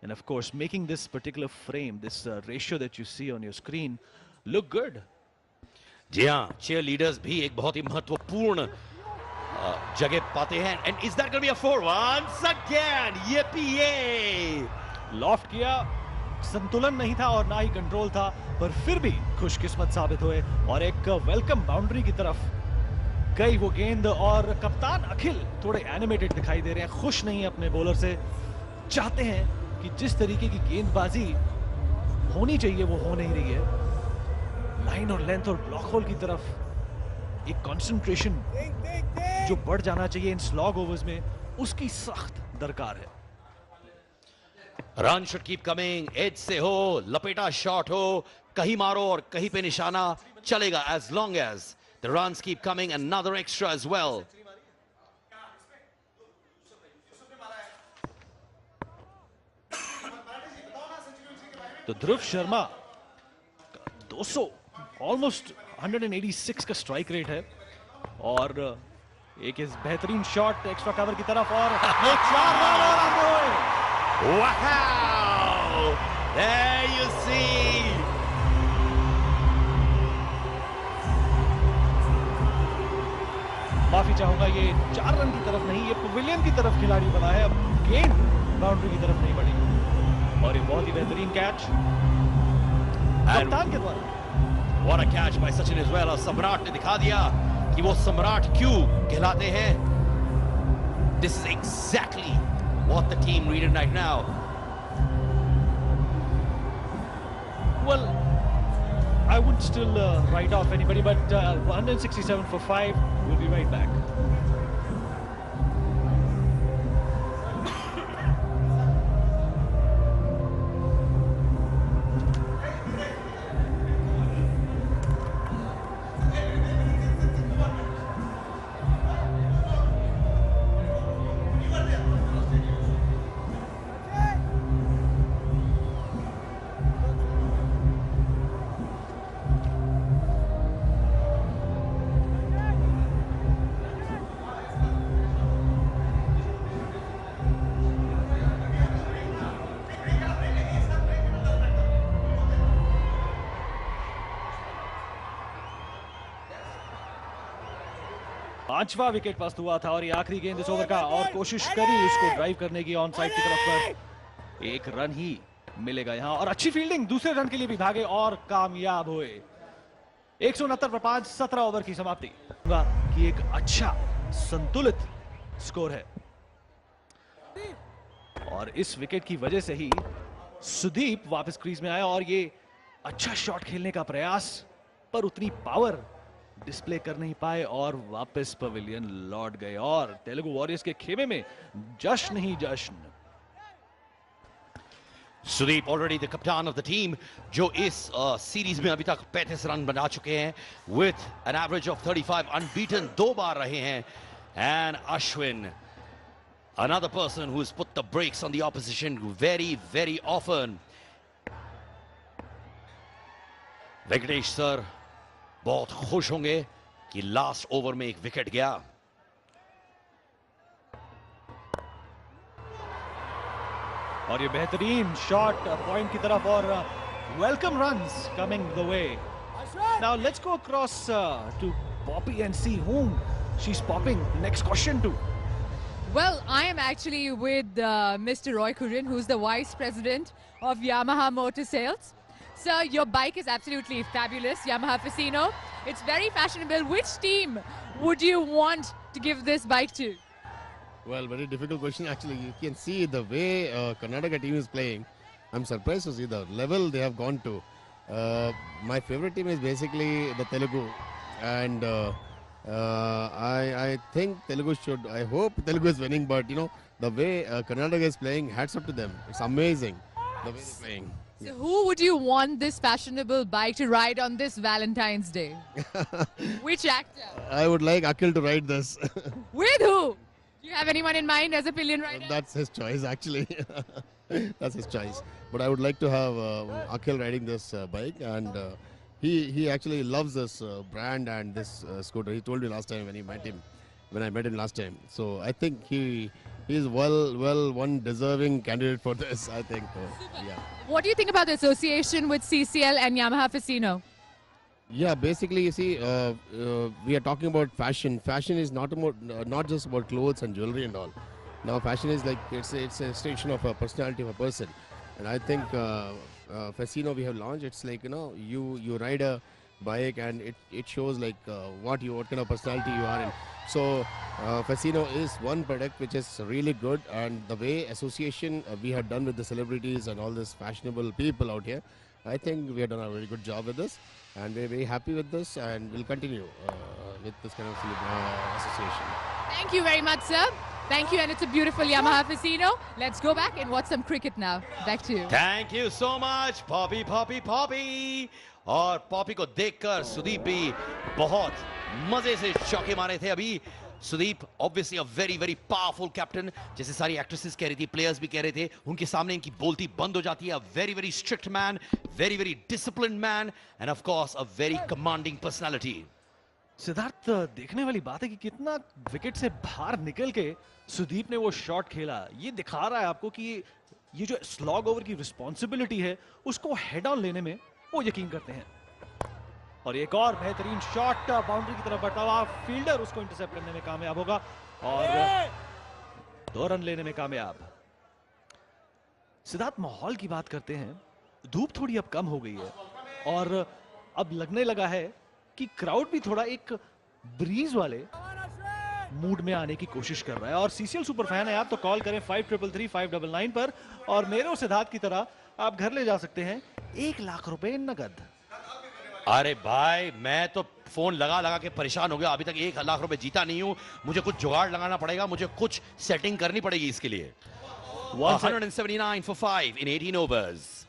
and of course making this particular frame, this ratio that you see on your screen, look good. जी हाँ, chair leaders भी एक बहुत ही महत्वपूर्ण जगह पाते हैं. And is that going to be a 4 once again? Yippee! Loft किया, संतुलन नहीं था और ना ही कंट्रोल था, पर फिर भी खुशकिस्मत साबित हुए और एक वेलकम बाउंड्री की तरफ गई वो गेंद. और कप्तान अखिल थोड़े एनिमेटेड दिखाई दे रहे हैं, खुश नहीं है अपने बॉलर से. चाहते हैं कि जिस तरीके की गेंदबाजी होनी चाहिए वो हो नहीं रही है. लाइन और लेंथ और ब्लॉक होल की तरफ एक कंसंट्रेशन जो बढ़ जाना चाहिए इन स्लॉग ओवर्स में, उसकी सख्त दरकार है. Run should keep coming. Edge से हो, लपेटा शॉट हो, कहीं मारो और कहीं पे निशाना चलेगा, as long as the runs keep coming. Another extra as well. तो ध्रुव शर्मा 200 ऑलमोस्ट 186 का स्ट्राइक रेट है और एक इस बेहतरीन शॉट एक्स्ट्रा कवर की तरफ और 4 रन और आते हुए. Wow! There you see. माफी चाहूंगा, ये 4 रन की तरफ नहीं, ये पवेलियन की तरफ खिलाड़ी बना है. अब गेंद बाउंड्री की तरफ नहीं बढ़ी और एक बहुत ही बेहतरीन कैच कप्तान के द्वारा. What a catch by Sachin as well. और सम्राट ने दिखा दिया कि वो सम्राट क्यों कहलाते हैं. This is exactly what the team needed right now. Well, I wouldn't still write off anybody, but 167 for 5. We'll be right back. पांचवा विकेट पस्त हुआ था और ये आखिरी गेंद इस ओवर का और कोशिश करी उसको ड्राइव करने की ऑन साइड की तरफ पर. एक रन ही मिलेगा यहां और अच्छी फील्डिंग, दूसरे रन के लिए भी भागे और कामयाब हुए. 169 पर 5, 17 ओवर की समाप्ति. कि एक अच्छा संतुलित स्कोर है और इस विकेट की वजह से ही सुदीप वापस क्रीज में आया और ये अच्छा शॉट खेलने का प्रयास पर उतनी पावर डिस्प्ले कर नहीं पाए और वापस पवेलियन लौट गए और तेलुगु वॉरियर्स के खेमे में जश्न ही जश्न. सुदीप ऑलरेडी द कप्तान ऑफ द टीम, जो इस सीरीज में अभी तक 35 रन बना चुके हैं with an average of 35, unbeaten 2 बार रहे हैं. And Ashwin, another person who has put the brakes on the opposition very, very often. Venkatesh sir बहुत खुश होंगे कि लास्ट ओवर में एक विकेट गया. और ये बेहतरीन शॉट पॉइंट की तरफ और welcome runs coming the way. Now let's go across to Poppy and see whom she's popping next question to. Well, I am actually with Mr. Roy Kurian, who's the Vice President of Yamaha Motor Sales. Sir, your bike is absolutely fabulous, Yamaha Facino. It's very fashionable. Which team would you want to give this bike to? Well, very difficult question actually. You can see the way Karnataka team is playing. I'm surprised to see the level they have gone to. My favorite team is basically the Telugu, and I think Telugu should. I hope Telugu is winning, but you know the way Karnataka is playing, hats up to them. It's amazing the way they're playing. So who would you want this fashionable bike to ride on this Valentine's Day? Which actor? I would like Akhil to ride this. With who? Do you have anyone in mind as a pillion rider? That's his choice actually. That's his choice. But I would like to have Akhil riding this bike, and he actually loves this brand and this scooter. He told me last time when I met him last time. So I think he's one deserving candidate for this, I think. Yeah. What do you think about the association with CCL and Yamaha Fasino? Yeah, basically, you see, we are talking about fashion. Fashion is not just about clothes and jewelry and all. Now, fashion is like it's a extension of a personality of a person, and I think Fasino we have launched. It's like you ride a bike and it shows like what kind of personality you are in. So Fasino is one product which is really good, and the way association we have done with the celebrities and all this fashionable people out here, I think we have done a very good job with this, and we're very happy with this, and we'll continue with this kind of association. Thank you very much, sir. Thank you, and it's a beautiful Yamaha Fasino. Let's go back and watch some cricket now. Back to you. Thank you so much, Poppy, Poppy, Poppy. और Poppy को देखकर सुदीप भी बहुत मजे से चौके मारे थे अभी. Sudeep obviously a very very powerful captain, जैसे सारी एक्ट्रेसेस कह रही थी, प्लेयर्स भी कह रहे थे, उनके सामने इनकी बोलती बंद हो जाती है. अ very very strict man, very very disciplined man, end of course a very commanding personality. Siddharth, देखने वाली बात है कि कितना विकेट से बाहर निकल के सुदीप ने वो शॉट खेला. ये दिखा रहा है आपको कि ये जो स्लॉग ओवर की रिस्पॉन्सिबिलिटी है उसको हेड ऑन लेने में वो यकीन करते हैं. और एक और बेहतरीन शॉट बाउंड्री की तरफ बढ़ता हुआ, फील्डर उसको इंटरसेप्ट करने में कामयाब होगा और 2 रन लेने में कामयाब. सिद्धार्थ, माहौल की बात करते हैं. धूप थोड़ी अब कम हो गई है और अब लगने लगा है कि क्राउड भी थोड़ा एक ब्रीज वाले मूड में आने की कोशिश कर रहा है. और सीसीएल सुपर फैन है आप तो कॉल करें 5333-599 पर, और मेरे और सिद्धार्थ की तरह आप घर ले जा सकते हैं 1 लाख रुपए नगद. अरे भाई, मैं तो फोन लगा लगा के परेशान हो गया. अभी तक 1 लाख रुपए जीता नहीं हूं. मुझे कुछ जुगाड़ लगाना पड़ेगा, मुझे कुछ सेटिंग करनी पड़ेगी इसके लिए. 179 for 5 in 18 overs.